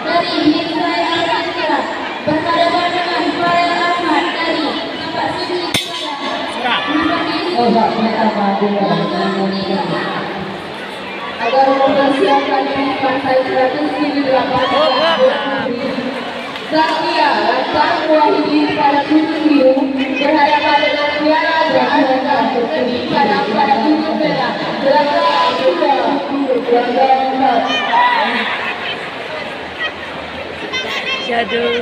dari Hindai Arabia berhadapan dengan Farel Ahmad dari Tempat Suci agar mempersiapkan partai 178 Zakia Lancang Wahidi pada tujuh biru berhadapan dengan Tiara Jakarta pada tujuh merah belakang juga belakang Jadul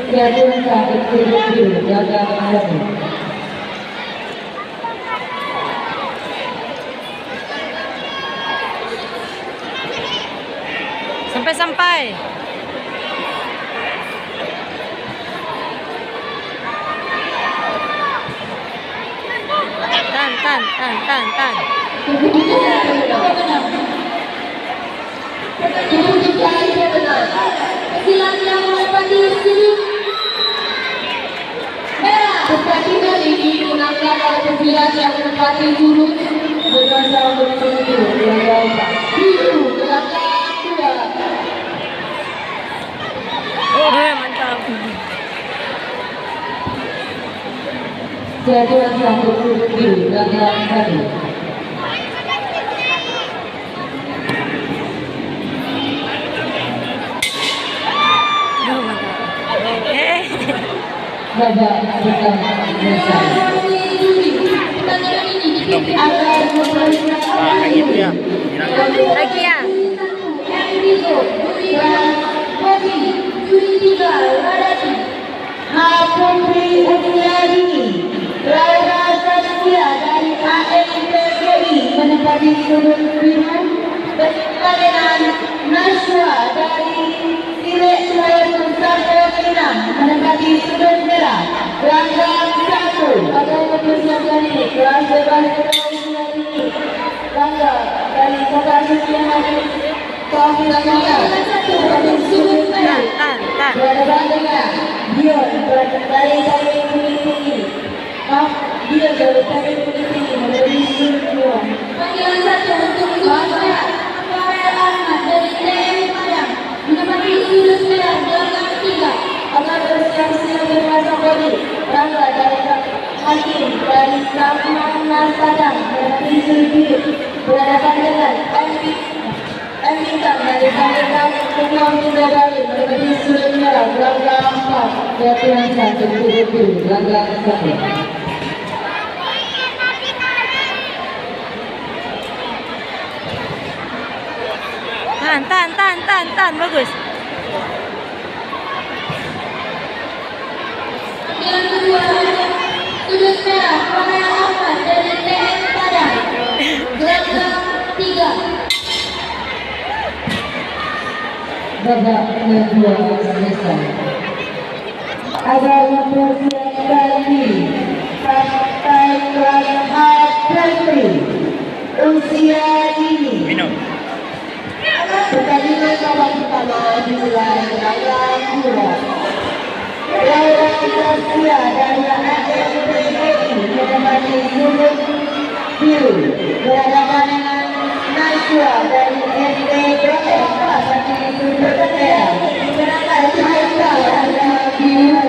sampai tan kecilan yang menepati sini merah pertandingan ini dimenangkan oleh kecilan yang menepati jurus berdasar biru belakang dua mantap. Jadwal satu biru belakang satu babak pertama selesai. Pertandingan ini dipimpin agar Lagi ya. Enrico, Kopi, Juri 3, Radati, Putri Usia Dini, Laura Saskia dari AMPPI menempati sudut biru bersama dengan Nashwa dari Silek Selayar Nusantara Pinang menempati sudut merah belakang satu agar mempersiapkan ini kelas bebas Usia Dini Langga dari Kota Suci Hadis Kopi Langga dari sudut merah berhadapan dengan Dion dari Tari Kuning Tinggi Dion dari Tari Kuning Tinggi menjadi sudut dua panggilan satu untuk Farel Ahmad dari TM Padang menempati sudut merah belakang tiga agar bersiap-siap berpasang bodi Rangga dari Hakim dari Kampung Padang menempati sudut biru berhadapan dengan Bintang dari Kampung Kepulauan Sunda Bali menempati sudut merah belakang empat jatuhan satu sudut biru belakang satu Tan bagus. Pilihan kedua sudut merah Farel Ahmad dari TM Padang belakang tiga babak kedua selesai. Agar mempersiapkan diri partai kelas A Putri Usia Dini. Pertandingan babak pertama dimulai dengan dua. Laura Saskia dari AMPPI menempati sudut biru berhadapan dengan Nashwa dari SDPM menempati sudut merah. Menangkan Cahaya adalah biru.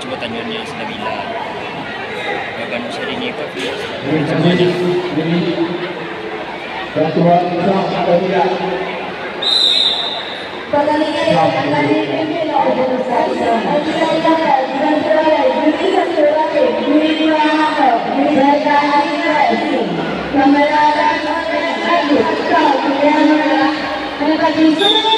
Coba tanyanya sudah bilang bahkan usia ini apa Pertandingan yang akan dipimpin oleh Ustaz menempati sudut